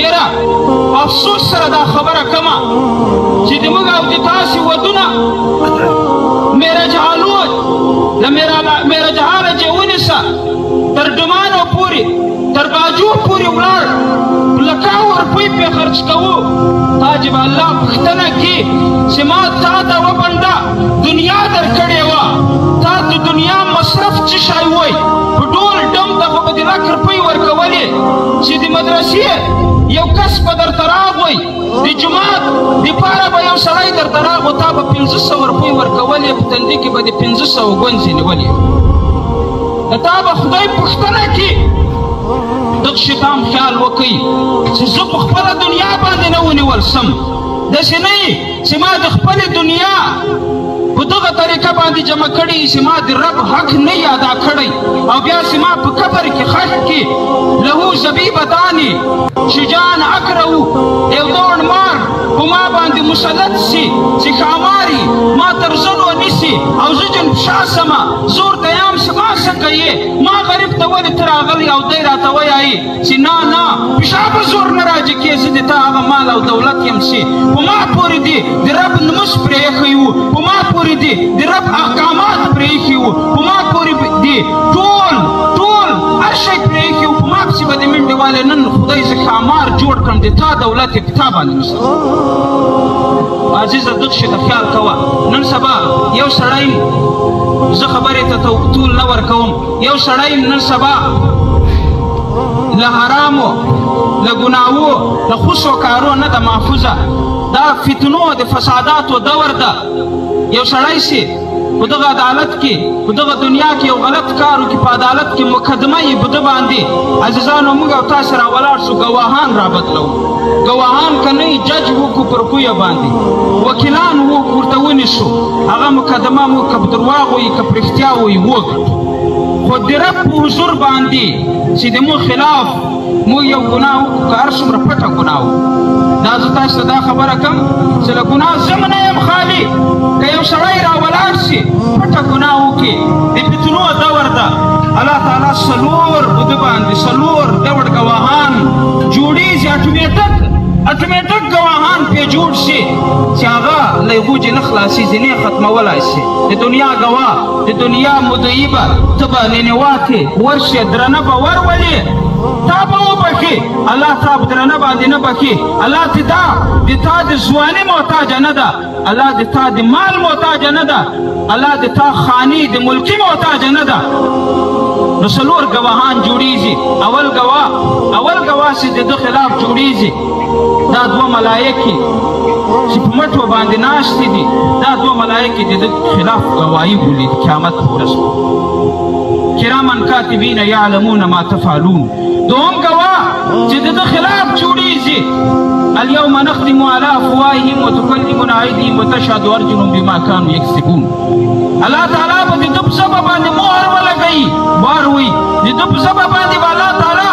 ډېره افسوس سره دا خبره کومه چې د موږ او د تاسې ودونه میرج هالود له میرج هاله چې ونیسه تر ډمانو پورې تر باجو پورې ولاړ لکاو روپۍ پې خرچ کوو تا چې به الله پوښتنه کړي چې ما تا ته وبنډه دنیا درکړې وه تا د دنیا مصرف څه شی وی په ډول ډم ته خو به دې لک روپۍ ورکولې چې د مدرسې یو کس به درته راغوی د جومات دپاره به یو سړی درته راغو تا به 500 روپۍ ورکولې په تندي کې به د 500 ګونځې نیولې د تا به خدای پوښتنه کړي دغه شي ته هم خیال وکئ چې زه په خپله دنیا باندې نه ونیول سم داسې نه چې ما د خپلې دنیا په دغه طریقه باندې جمع کړي چې ما د رب حق نه یې ادا کړی او بیا چې ما په قبر کې خښ کې له زبیبتان شجاعان اکرهو یو دوړ مار په ما باندې مسلط سي چې ښاماري ما تر زنو نیسي او زه جن شا سمه زور ته یم چې ما څه کوې ما غریب ته ولې ته راغلی او دی راته وایي چې نه پیشاب زور نه راجي کې زه د تا هغه مال او دولت یم چې په ما پورې دي د رب نموس پرې ایښی وو په ما پورې دي د رب احکامات پرې ایښي وو په ما پورې دي ټول هر شی پرې ایښي وو په ما پسې به د منډې والې نن خدای زه ښامار جوړ کړم د تا دولت یې په تا باندې نسم عزیزه دغه شي ته خیال کوه نن سبا یو سړی زه خبرې ته طول نه ورکوم یو سړی نن سبا له حرامو له ګناهو له خوشو کارو نه ده محفوظه دا فتنو د فساداتو دور ده یو سړی سي په دغه عدالت کې په دغه دنیا کې یو غلط کار وکړي په عدالت کې مقدمه یې په ده باندې عزیزانو موږ او تاسې راولاړ شو ګواهان رابدلو ګواهان که نه جج وکړو پر کویه باندې وکیلان ورته ونیسو هغه مقدمه موږ که په درواغ وي که په رښتیا وي وګټو خو د رب په حضور باندې چې د مو خلاف مو یو ګناه وکړو که هر څومره پټه ګناه دا زه تاسو ته دا خبره کوم چې له ګناه زه نه یم خالي که یو سړی راولاړ شي پټه ګناه وکړي د فتنو دور ده الله تعالی څلور په ده باندې څلور ډول ګواهان جوړېږي اټومیټک ګواهان پې جوړ شي چې هغه له هغو چې نه خلاصي ځینې ختمولی شي د دنیا ګواه د دنیا مدعي به ته به ننواتې ورشې درنه به ورولې تا به وبخي الله تا به درنه باندې نه بخي الله د تا د ځواني محتاجه نه ده الله د تا د مال محتاجه نه ده الله د تا خاني د ملکي محتاجه نه ده نو څلور ګواهان جوړېږي اول ګواه چې د ده خلاف جوړېږي دا دوه ملایکې چې په مټو باندې ناستې دي دا دوه ملایکې د ده خلاف ګواهي بولي د قیامت په ورځ کرامن کاتبین یعلمون ما تفعلون دوم ګواه چې د ده خلاف جوړېږي اليوم نختم على افواههم وتكلمنا ايديهم وتشهد ارجلهم بما كانوا يكسبون الله تعالی به د ده په ژبه باندې مهر ولګوي بار وي د ده په ژبه باندې به الله تعالی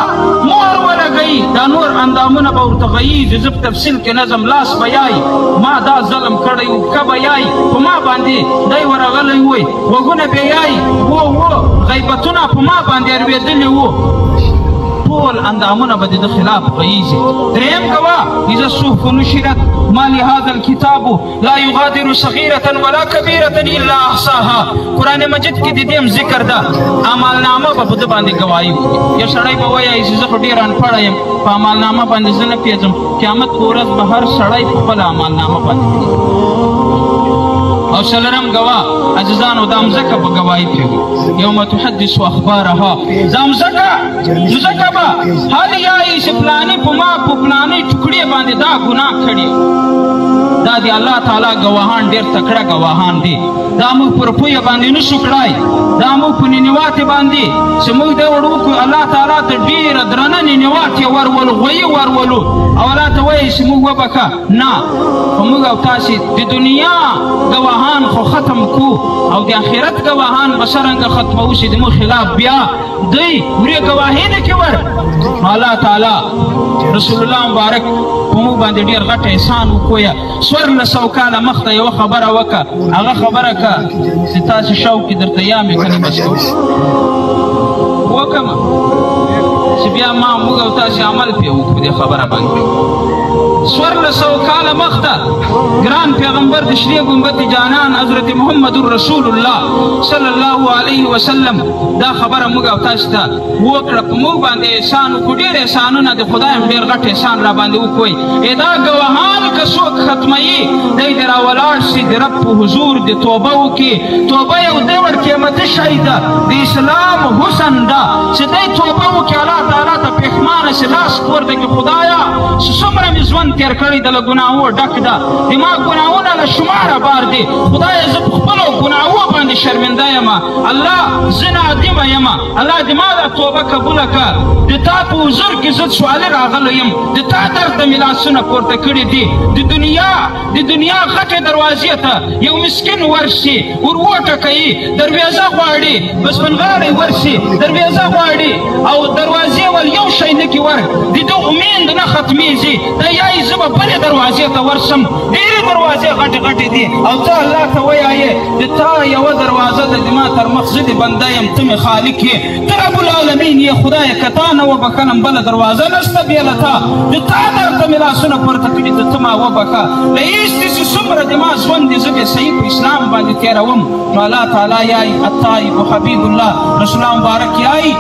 مهر ولګوي دا نور اندامونه به ورته غیي د زه په تفصیل کې نظم لاس به یایي ما دا ظلم کړی و که به یایي په ما باندې دی ورغلی وی غوږونه به یایي غیبتونه په ما باندې اروېدلي وو ټول اندامونه به د ده خلاف غیږي دریم ګواه اذا الصحف نشرت ما لهذا الكتاب لا يغادر صغيرة ولا كبيرة الا احصاها قرآن مجید کې د دې ذکر ده عملنامه به په ده باندې ګواهي وکړي یو سړی به وایي چې زه خو ډېر انپړه یم په عملنامه باندې زه نه پوهېږم قیامت په ورځ به هر سړی په خپله عملنامه باندې او څلورم ګواه عزیزانو دا مځکه به ګواهي کوي یوم تحدث اخبارها دا مځکه به هر یایي چې فلاني په ما په فلانۍ ټوکړې باندې دا ګناه کړي دا د الله تعالی ګواهان ډېر تکړه ګواهان دي دا موږ پر پویه باندې نشو کړی دا موږ په ننواتې باندې چې موږ دی ور وکړو الله تعالی ته ډېره درنه ننواتې ورولو غویي ورولو او الله ته وایي چې موږ وبکه نه خو موږ او تاسې د دنیا ګواهان خو ختم کو او د آخرت ګواهان به څرنګه ختموو چې د موږ خلاف بیا دی ورې ګواهي نه کې ور الله تعالی رسول الله مبارک په موږ باندې ډېر غټ احسان وکویه 1400 کاله مخته یوه خبره وکړه هغه خبره که چې تاسې شوق کې درته یا مې کنې بس کوو وکړمه چې بیا ما موږ او تاسې عمل پرې وکړو دې خبره باندې 1400 کاله مخته ګران پیغمبر د شنې ګنبد جانان حضرت محمد رسول الله صلی الله علیه وسلم دا خبره موږ او تاسو ته وکړه په موږ باندې احسان وکړو ډېر احسانونه د خدای هم ډېر غټ احسان را باندې وکړئ دا ګواهان که څوک ختموي دی دې راولاړ شي د رب په حضور د توبه وکړي توبه یو ډېر قیمتي شی ده د اسلام حسن ده چې دی توبه وکړي الله تعالی ته پښیمانه شي لاس پورته کړي خدایه څومره مې ژوند تېر کړی د له ګناهو ډک ده زما ګناهونه له شماره بار دي خدایه زه په خپلو ګناهو باندې شرمنده یم الله زه نادمه یم الله دې ما دا توبه قبوله کړه د تا په حضور کې زه سوالي راغلی یم د تا درد د مې لاسونه پورته کړي دي د دنیا غټې دروازې ته یو مسکین ورشي ور وټکوي دروازه غواړي بسپنغاړی ورشي دروازه غواړي او دروازې ول یو شی نه کي ور د ده امید نه ختمیږي دا یایي زه به بلې دروازې ته ورشم ډېرې دروازې غټې غټې دي او ته الله ته وایې د تا یوه دروازه ده د ما تر مخ زه د بنده یم ته مې خالق یې ته رب العالمین یې خدایه که تا نه وبښنم بله دروازه نشته بې له تا د تا درد ته مې لاسونه پورته کړي ته ته ما وبښه له هېڅ دې چې څومره د ما ژوند دی زه بې صحیح په اسلام باندې تېروم نو الله تعالی یایي الطایب حبیب الله رسول الله مبارک یایي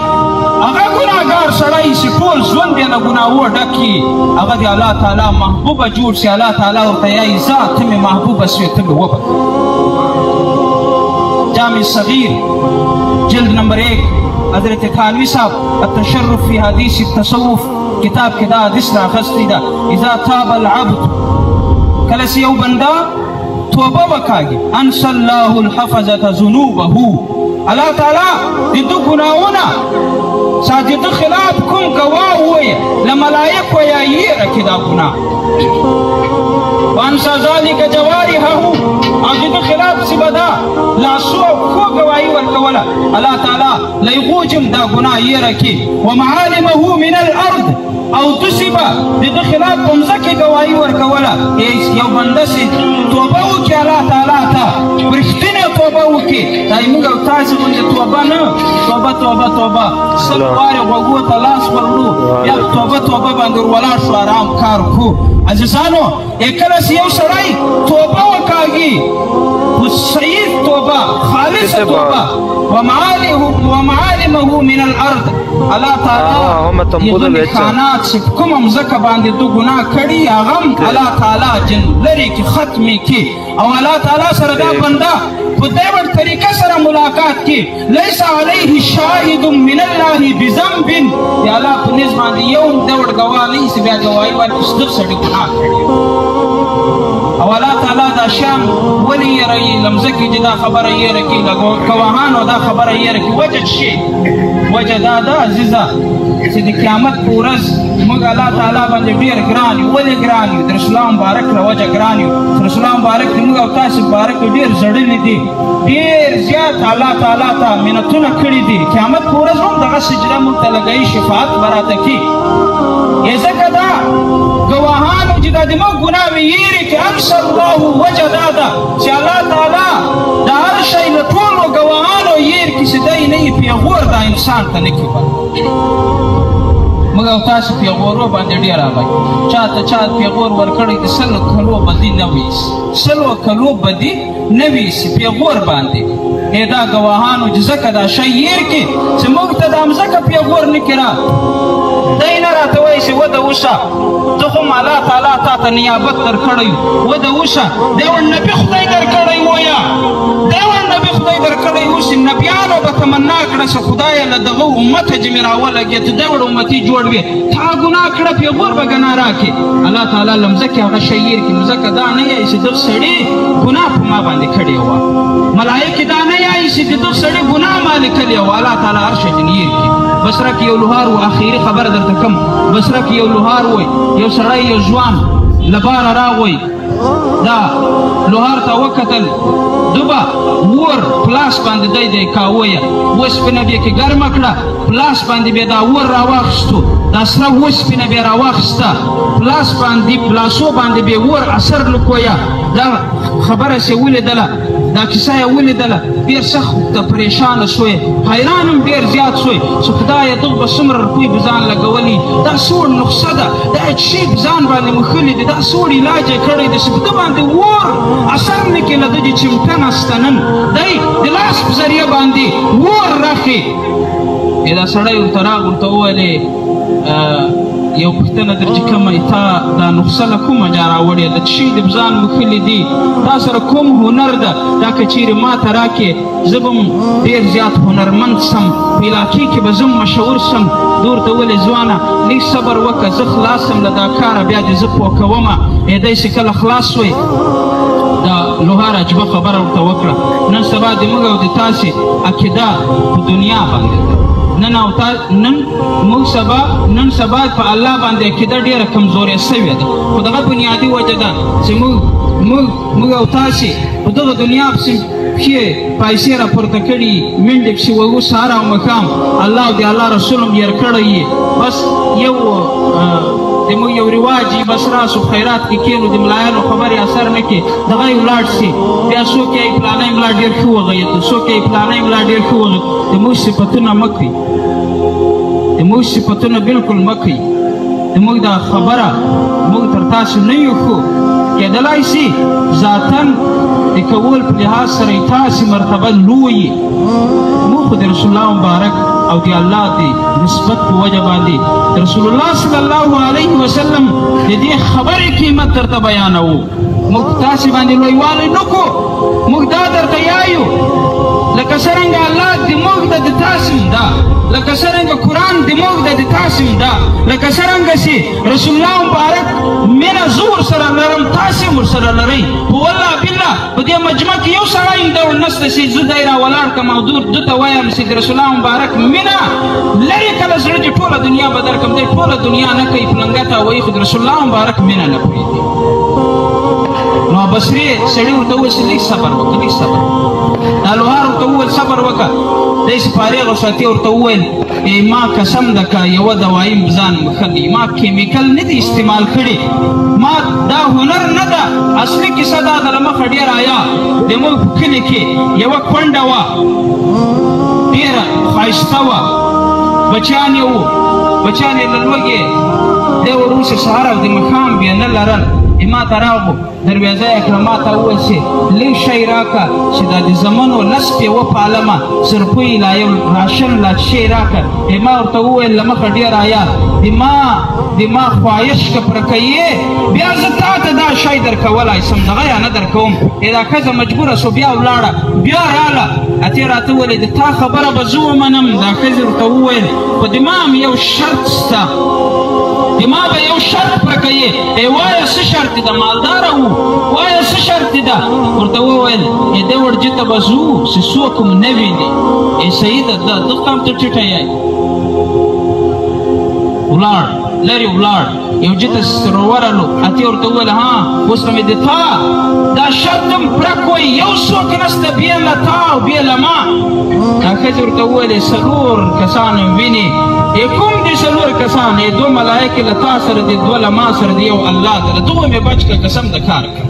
هغه ګناهګار سړی چې ټول ژوند یې له ګناهو ډک وي هغه د الله تعالی محبوبه جوړ شي الله تعالی ورته یایي ځه ته مې محبوبه سوې ته مې وبښه جامع صغیر جلد نمبر 1 حضرت تھانوی صاحب التشرف فی حدیث التصوف کتاب کې دا حدیث راخستی ده اذا تاب العبد کله چې یو بنده توبه وکاږي انسى الله الحفظة ذنوبه الله تعالی د ده ګناهونه چې د ده خلاف کوم ګواه ووایه له ملایکو یا یېره کې دا ګناه وانسى ذلك جوارحه او د ده خلاف چې به دا لاسو او پښو ګواهي ورکوله الله تعالی له هغو جم دا ګناه یېره کړي ومعالمه من الارض او داسې به د ده خلاف په مځکې ګواهي ورکوله یو بنده چې توبه وکړي الله تعالی ته رښتینې توبه وکړي دا موږ او تاسې غوندې توبه نه توبه سل وارې غوږو ته لاس ورړو بیا توبه باندې ور ولاړ شو ارام کار وکړو عزیزانو کله چې یو سړی توبه وکاږي صحیح توبه خالصه توبه ومعالمه من الارض الله تعالی یغه امکانات چې کومه مځکه باندې ده ګناه کړي هغه هم الله تعالی جن لرې کړي ختمې کړي او الله تعالی سره دا بنده په دې ډول طریقه سره ملاقات کې لیس علیه شاهد من الله بذنب یا الله په نس باندې یو ډول ګواه نه چې بیا ګواهي ورکړي چې دغه سړي ګناه کړی او الله تعالی دا شیان ولې یېروي له مځکې چې دا خبره یېره کړي له ګواهانو دا خبره یېره کړي وجه شي وجه دا ده عزیزه چې د قیامت په ورځ موږ الله تعالی باندې ډېر ګران یو ولې ګران یو د رسول الله مبارک له وجه ګران یو رسول الله مبارک د موږ او تاسې مبارک ډېر زړلي دي ډېر زیات الله تعالی ته منتونه کړي دي قیامت په ورځ هم دغه سجده موږ ته لګوي شفاعت به راته کړي ځکه دا ګواهانو چې دا د موږ ګناه وي یېرې کړي انسى الله وجه دا ده چې الله تعالی د هر شی له ټولو ګواهانو یېر کړي چې دی نه یې پیغور دا انسان ته نه کړي موږ او تاسو پیغورو باندې ډېر راغی چا پیغور ورکړی د 100 کلو بدي نه ویسي 100 کلو بدي نه ویسي پیغور باندې دا ګواهانو چې ځکه دا شی یېر کړي چې موږ ته دا مځکه پیغور نه کړه دی نه راته وایي چې وده وشه زه خو الله تعالی تا ته نیابت درکړی وده وشه دی ور نبي خدای درکړی وایه دی ور نبي خدای درکړی اوس نبیانو به تمنا کړه چې خدایه له دغه امته چې مې راولګېد دی ور امتي جوړ وي تا ګناه کړه پیغور به ګناه راکړي الله تعالی له مځکې هغه شی یېر کړي مځکه دا نه یایي چې دغه سړي ګناه په ما باندې کړې وه ملایکې دا نه یایي چې دغه سړي ګناه ما لیکلې وه الله تعالی هر شی ځینې یېر کړي بصره کې یو لوهار و اخیري خبره درته کوم بصره کې یو لوهار وی یو سړی یو ځوان له باره راغی دا لوهار ته وکتل دوبه اور پلاس باندې دی کاویه اوسپنه بیا کې ګرمه کړه پلاس باندې بیا دا اور راواخیستو دا سره اوسپنه بیا راواخیسته پلاسو باندې بیا اور اثر لکویه دا خبره چې ولیدله دا کیسه یې ولیدله ډېر سخت پریشانه شوی حیران هم ډېر زیات شوی چې خدایه دغه به څومره روپۍ به ځان لګولي دا څه وړ نسخه ده دا یې چې شي په ځان باندې مښلي دي دا څه وړ علاج یې کړی دی چې په ده باندې اور اثر نه کړي له ده چې چمټه نسته نن دی د لاس په ذریعه باندې اور راخي دا سړی ورته راغی ورته وویلې یو پوښتنه در چې کومه تا دا نسخه له کومه جا راوړې ده چې شي دې په ځان مښلي دي تا سره کوم هنر ده دا که چیرې ما ته راکې زه به ډېر زیات هنرمند سم په علاقې کې به زه مشهور سم ده ورته وویلې ځوانه لږ صبر وکړه زه خلاص سم له دا کاره بیا دې زه پوه کومه دی چې کله خلاص شوی دا لوهار عجبه خبره ورته وکړه نن سبا د موږ او د تاسې عقیده په دنیا باندې ده نن موږ سبا په الله باندې عقیده ډېره کمزورې سوې ده خو دغه بنیادي وجه ده چې موږ او تاسې په دغه دنیا پسې پښې پیسې راپورته کړي منډې پسې وهو سهار او ماښام الله او د الله رسول هم هېر کړی یې بس د موږ یو رواج یي بس راسو خیرات کې کښېنو د ملایانو خبرې اثر نه کړي دغه یې ولاړ سي بیا څوک یې فلانی ملا ډېر ښه وغږېده څوک یې فلانی ملا ډېر ښه وغږېد د موږ صفتونه مه کوي د موږ صفتونه بلکل مه کوي د موږ دا خبره موږ تر تاسو نه یو ښو کېدلی سي ذاتاً د کول په لحاظ سره یې تاسې مرتبه لوی موږ خو د رسول الله مبارک او د الله د نسبت په وجه باندې رسول الله صلی الله علیه وسلم د دې خبرې قیمت درته بیانوو موږ تاسې باندې لویوالی نه کو موږ دا درته یایو لکه څرنګه الله د موږ د تاسې ده لکه څرنګه قرآن د موږ د تاسې ده لکه څرنګه چې رسول الله مبارک مینه زه ورسره لرم تاسې هم ورسره لرئ خو والله بالله په دې مجمع کې یو سړی هم ډول نشته چې زه دی راولاړ کړم او ده ته وایم چې د رسول الله مبارک مینه لرې کله زړه چې ټوله دنیا به درکړم دی ټوله دنیا نه کوي پلنګه ته وایي خو د رسول الله مبارک مینه نه پوهېږي نو بصري سړي ورته وویل چې لږ صبر وکړه لږ صبر دا لوهار ورته وویل صبر وکړه دی چې فارغ وساتي ورته وویل ما قسم ده که یوه دوايي ځان مښلي ما کیمیکل نه دي استعمال کړي ما دا هنر نه ده اصلي کیسه دا ده له مخه ډېر آیا د موږ په کلي کې یوه کونډه وه ډېره ښایسته وه بچیان یې وو بچیان یې له لوږې دی وروسته سهار او د ماښام بیا نه لرل ما ته راغو دروازه یې کړه ما ته وویل چې لږ شی راکړه چې دا د زمنو لس پې وپالمه سرپۍ لا یو راشن لا شی راکړه ما ورته وویل له مخه ډېر آیا د ما خواهش که پوره کوې بیا زه تا ته دا شی درکولی سم دغه یا نه درکوم دا ښځه مجبوره سو بیا ولاړه بیا راله اتې راته وویلې د تا خبره به زه ومنم دا ښځې ورته وویل خو د ما هم یو شرط شته د ما به یو شرط پوره کوې وایه څه شرط ده مالداره وو وایه څه شرط ده ورته وویل دې ورجې ته به ځو چې څوک م نه ویني صحیح ده دلته هم ته ټیټه یې ولاړ لرې ولاړ یو جې ته ورورلو اتې ورته وویل ها اوس به مې د تا دا شرط هم پوره کوئ یو څوک نشته بې له تا او بې له ما دا ښځې ورته وویلې څلور کسان هم ویني کوم دي څلور کسان دوه ملایکې له تا سره دي دوه له ما سره دي یو الله ده له دغو مې بچ کړه قسم د کار کړه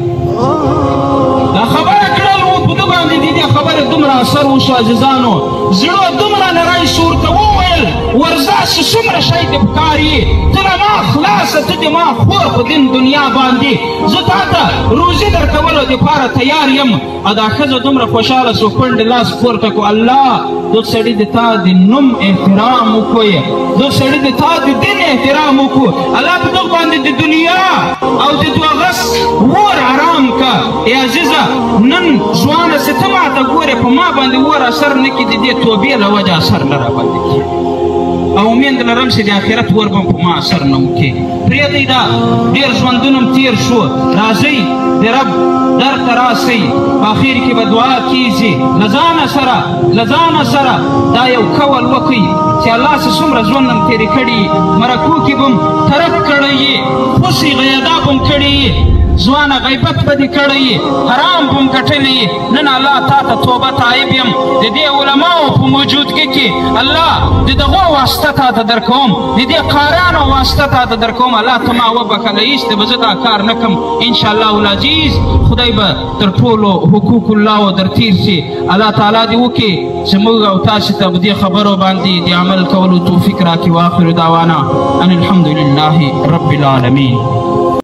دا خبره کړل و په ده باندې د دې خبرې دومره اثر وشو عزیزانو زړه دومره نری شو ورته وویل ورځه چې څومره شی دې پکار یې ته له ما خلاصه ته د ما خور په دین دنیا باندې زه تا ته روزي درکولو دپاره تیار یم او دا ښځه دومره خوشحاله سو کونډې لاس پورته کړو الله دغ سړي د تا د نوم احترام وکړو دغ سړي د تا د دین احترام وکړو الله په دغ باندې د دنیا او د دوغس اور حرام که ای عزیزه نن ځوانه چې ته ماته ګورې په ما باندې اور اثر نه کړي د دې توبې له وجه اثر نه راباندې کړي او امید لرم چې د آخرت اور به په ما اثر نه وکړي پرېږدئ دا ډېر ژوندونه هم تېر شو راځئ د رب در ته راسئ په اخر کې به دعا کیږي له ځانه سره دا یو کول وکئ چې الله چې څومره ژوند هم تېرې کړي مرکو کې به هم ترک کړی یې خوشي غیادا به هم کړي ځوانه غیبت به دې کړی حرام به م ګټلی نن الله تا ته توبه تایب یم د دې علماو په موجودګۍ کې الله د دغو واسطه تا ته در کوم د دې قاریانو واسطه تا ته در کوم الله ته ما وبخله ایسته به زه دا کار نه کړم انشاءالله العزیز خدای به تر ټولو حقوق الله و در تیر سي الله تعالی دې وکړي زموږ او تاسې ته په دې خبرو باندې د عمل کولو توفیق راکړي واخر دعوانا ان الحمد لله رب العالمین